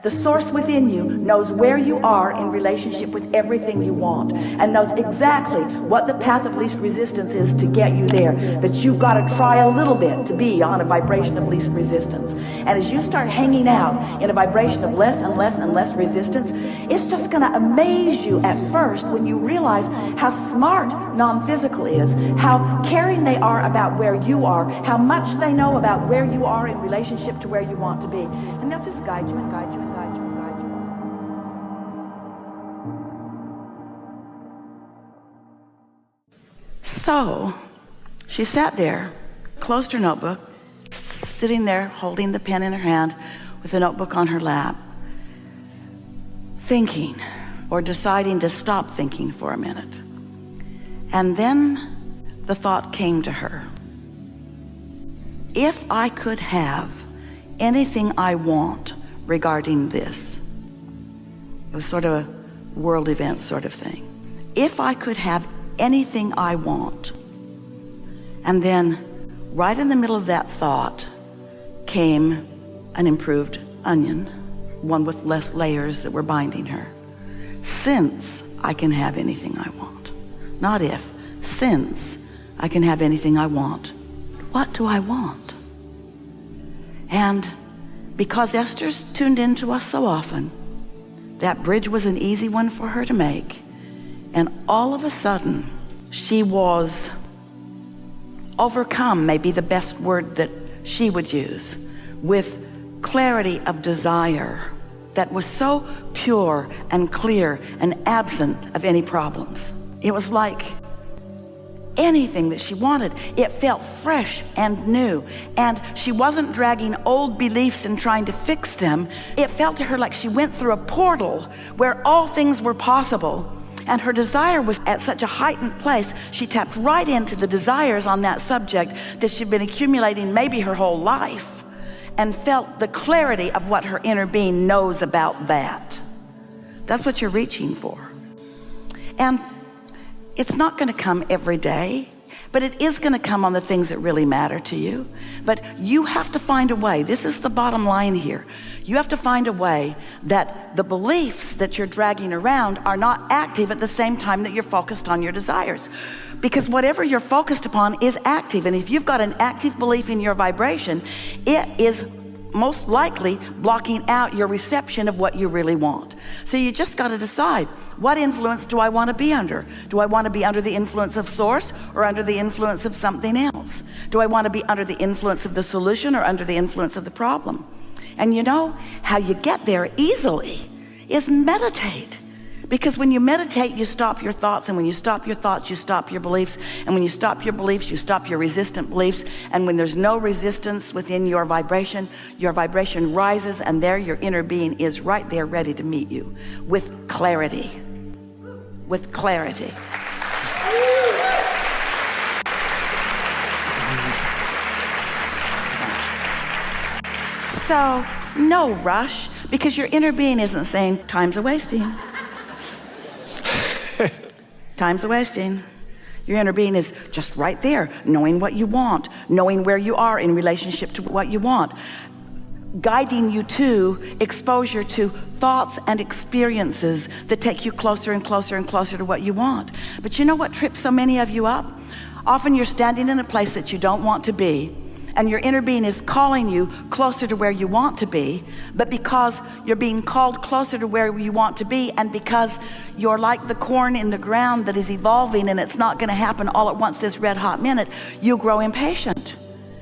The source within you knows where you are in relationship with everything you want and knows exactly what the path of least resistance is to get you there. But you've got to try a little bit to be on a vibration of least resistance. And as you start hanging out in a vibration of less and less and less resistance, it's just going to amaze you at first when you realize how smart non-physical is, how caring they are about where you are, how much they know about where you are in relationship to where you want to be. And they'll just guide you and guide you and guide you and guide you. So she sat there, closed her notebook, sitting there holding the pen in her hand with the notebook on her lap, thinking or deciding to stop thinking for a minute. And then the thought came to her, if I could have anything I want regarding this, it was sort of a world event sort of thing. If I could have anything I want. And then right in the middle of that thought came an improved onion, one with less layers that were binding her. Since I can have anything I want, not if, since I can have anything I want, what do I want? And because Esther's tuned into us so often, that bridge was an easy one for her to make. And all of a sudden, she was overcome, maybe the best word that she would use, with clarity of desire that was so pure and clear and absent of any problems. It was like anything that she wanted, it felt fresh and new, and she wasn't dragging old beliefs and trying to fix them. It felt to her like she went through a portal where all things were possible, and her desire was at such a heightened place. She tapped right into the desires on that subject that she'd been accumulating maybe her whole life, and felt the clarity of what her inner being knows about that. That's what you're reaching for. And it's not going to come every day, but it is going to come on the things that really matter to you. But you have to find a way. This is the bottom line here. You have to find a way that the beliefs that you're dragging around are not active at the same time that you're focused on your desires. Because whatever you're focused upon is active. And if you've got an active belief in your vibration, it is most likely blocking out your reception of what you really want. So you just got to decide, what influence do I want to be under? Do I want to be under the influence of source or under the influence of something else? Do I want to be under the influence of the solution or under the influence of the problem? And you know how you get there easily is meditate. Because when you meditate, you stop your thoughts, and when you stop your thoughts, you stop your beliefs, and when you stop your beliefs, you stop your resistant beliefs, and when there's no resistance within your vibration rises, and there your inner being is right there ready to meet you with clarity. With clarity. So no rush, because your inner being isn't saying time's a wasting. Time's a wasting. Your inner being is just right there, knowing what you want, knowing where you are in relationship to what you want, guiding you to exposure to thoughts and experiences that take you closer and closer and closer to what you want. But you know what trips so many of you up? Often you're standing in a place that you don't want to be, and your inner being is calling you closer to where you want to be, but because you're being called closer to where you want to be, and because you're like the corn in the ground that is evolving and it's not going to happen all at once this red hot minute, you grow impatient.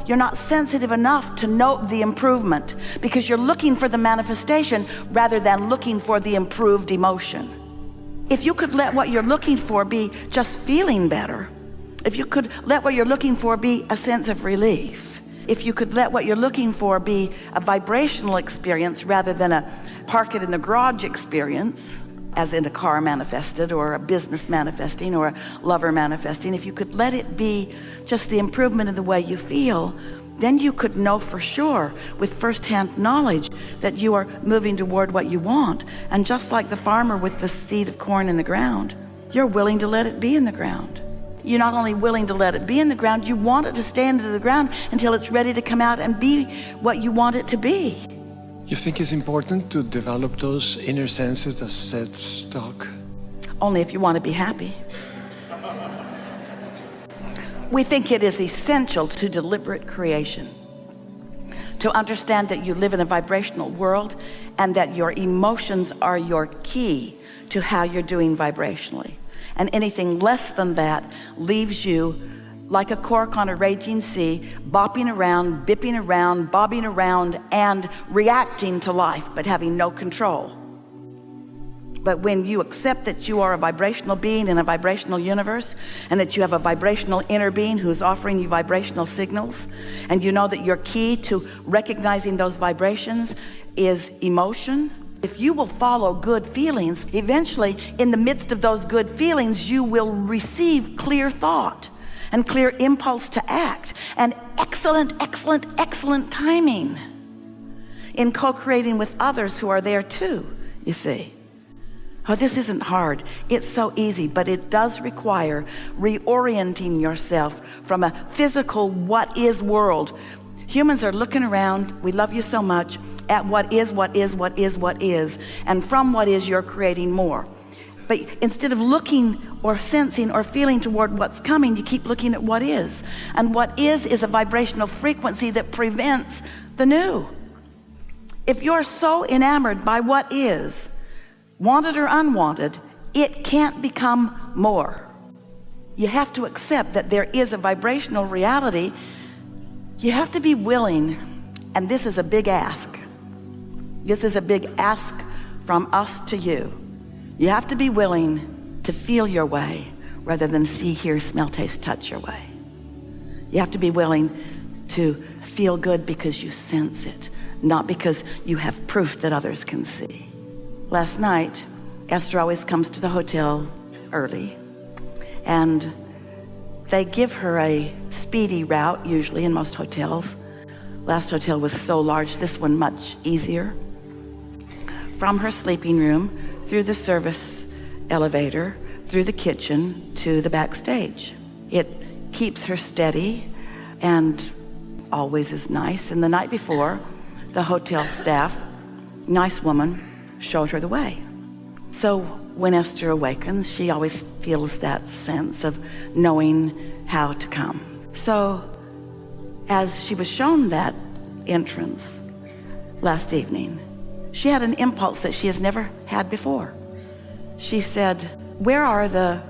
You're not sensitive enough to note the improvement because you're looking for the manifestation rather than looking for the improved emotion. If you could let what you're looking for be just feeling better, if you could let what you're looking for be a sense of relief, if you could let what you're looking for be a vibrational experience rather than a park it in the garage experience, as in a car manifested or a business manifesting or a lover manifesting, if you could let it be just the improvement in the way you feel, then you could know for sure with firsthand knowledge that you are moving toward what you want. And just like the farmer with the seed of corn in the ground, you're willing to let it be in the ground. You're not only willing to let it be in the ground, you want it to stay into the ground until it's ready to come out and be what you want it to be. You think it's important to develop those inner senses that self-talk? Only if you want to be happy. We think it is essential to deliberate creation to understand that you live in a vibrational world and that your emotions are your key to how you're doing vibrationally. And anything less than that leaves you like a cork on a raging sea, bopping around, bipping around, bobbing around, and reacting to life, but having no control. But when you accept that you are a vibrational being in a vibrational universe, and that you have a vibrational inner being who's offering you vibrational signals, and you know that your key to recognizing those vibrations is emotion, if you will follow good feelings, eventually in the midst of those good feelings, you will receive clear thought and clear impulse to act, and excellent timing in co-creating with others who are there too, you see. Oh, this isn't hard. It's so easy, but it does require reorienting yourself from a physical what is world. Humans are looking around, we love you so much, at what is, and from what is you're creating more. But instead of looking or sensing or feeling toward what's coming, you keep looking at what is. And what is a vibrational frequency that prevents the new. If you're so enamored by what is, wanted or unwanted, it can't become more. You have to accept that there is a vibrational reality. You have to be willing, and this is a big ask. This is a big ask from us to you. You have to be willing to feel your way rather than see, hear, smell, taste, touch your way. You have to be willing to feel good because you sense it, not because you have proof that others can see. Last night, Esther always comes to the hotel early, and they give her a speedy route, usually in most hotels. Last hotel was so large, this one much easier. From her sleeping room, through the service elevator, through the kitchen to the backstage. It keeps her steady and always is nice. And the night before, the hotel staff, nice woman, showed her the way. So when Esther awakens, she always feels that sense of knowing how to come. So as she was shown that entrance last evening, she had an impulse that she has never had before. She said, where are the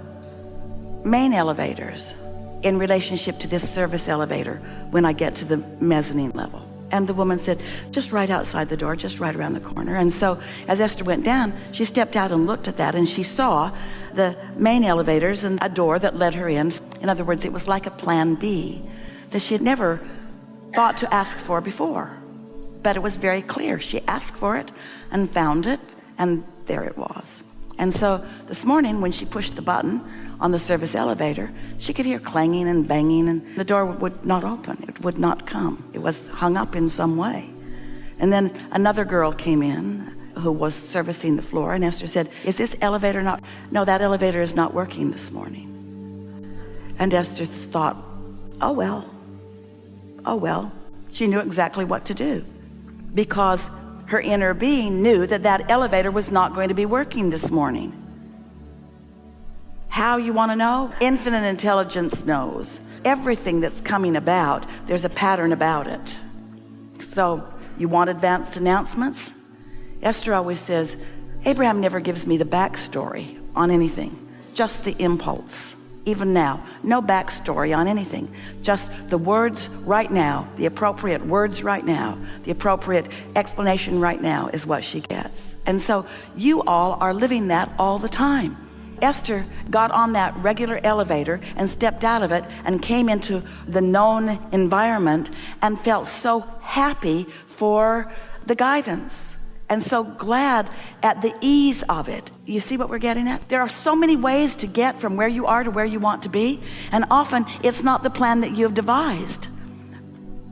main elevators in relationship to this service elevator when I get to the mezzanine level? And the woman said, just right outside the door, just right around the corner. And so as Esther went down, she stepped out and looked at that, and she saw the main elevators and a door that led her in. In other words, it was like a plan B that she had never thought to ask for before. But it was very clear. She asked for it and found it, and there it was. And so this morning when she pushed the button on the service elevator, she could hear clanging and banging, and the door would not open. It would not come. It was hung up in some way. And then another girl came in who was servicing the floor, and Esther said, is this elevator not? No, that elevator is not working this morning. And Esther thought, oh well. She knew exactly what to do, because her inner being knew that that elevator was not going to be working this morning. How, you want to know? Infinite intelligence knows everything that's coming about. There's a pattern about it. So you want advanced announcements? Esther always says, Abraham never gives me the backstory on anything, just the impulse. Even now, no backstory on anything, just the words right now, the appropriate words right now, the appropriate explanation right now is what she gets. And so you all are living that all the time. Esther got on that regular elevator and stepped out of it and came into the known environment and felt so happy for the guidance and so glad at the ease of it. You see what we're getting at? There are so many ways to get from where you are to where you want to be, and often it's not the plan that you've devised,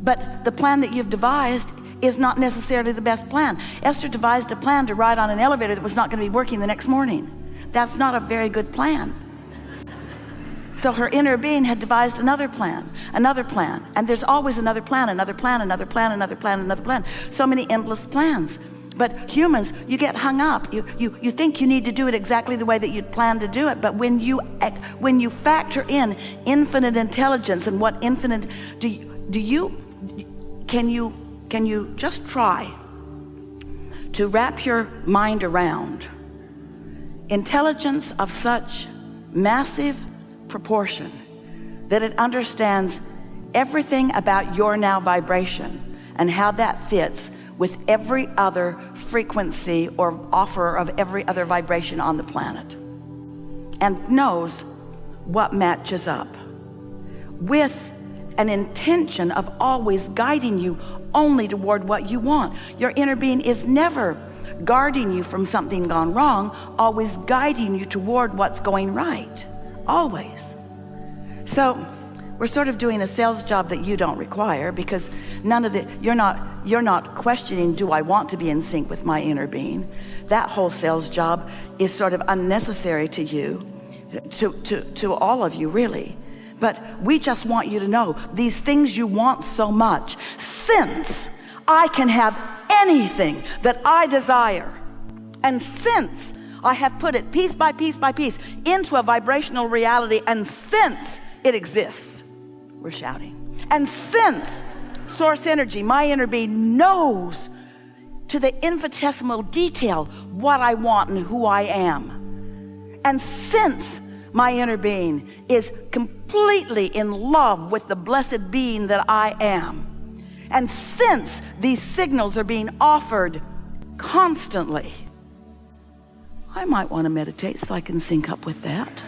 but the plan that you've devised is not necessarily the best plan. Esther devised a plan to ride on an elevator that was not going to be working the next morning. That's not a very good plan. So her inner being had devised another plan, and there's always another plan, another plan, another plan, another plan, another plan. So many endless plans. But humans, you get hung up. You think you need to do it exactly the way that you'd planned to do it. But when you factor in infinite intelligence and what infinite, can you just try to wrap your mind around intelligence of such massive proportion that it understands everything about your now vibration and how that fits with every other frequency or offer of every other vibration on the planet, and knows what matches up, with an intention of always guiding you only toward what you want. Your inner being is never guarding you from something gone wrong, always guiding you toward what's going right, always. So we're sort of doing a sales job that you don't require, because you're not questioning, do I want to be in sync with my inner being? That whole sales job is sort of unnecessary to you, to all of you, really. But we just want you to know these things you want so much, since I can have anything that I desire, and since I have put it piece by piece by piece into a vibrational reality, and since it exists, we're shouting, and since source energy, my inner being, knows to the infinitesimal detail what I want and who I am, and since my inner being is completely in love with the blessed being that I am, and since these signals are being offered constantly, I might want to meditate so I can sync up with that.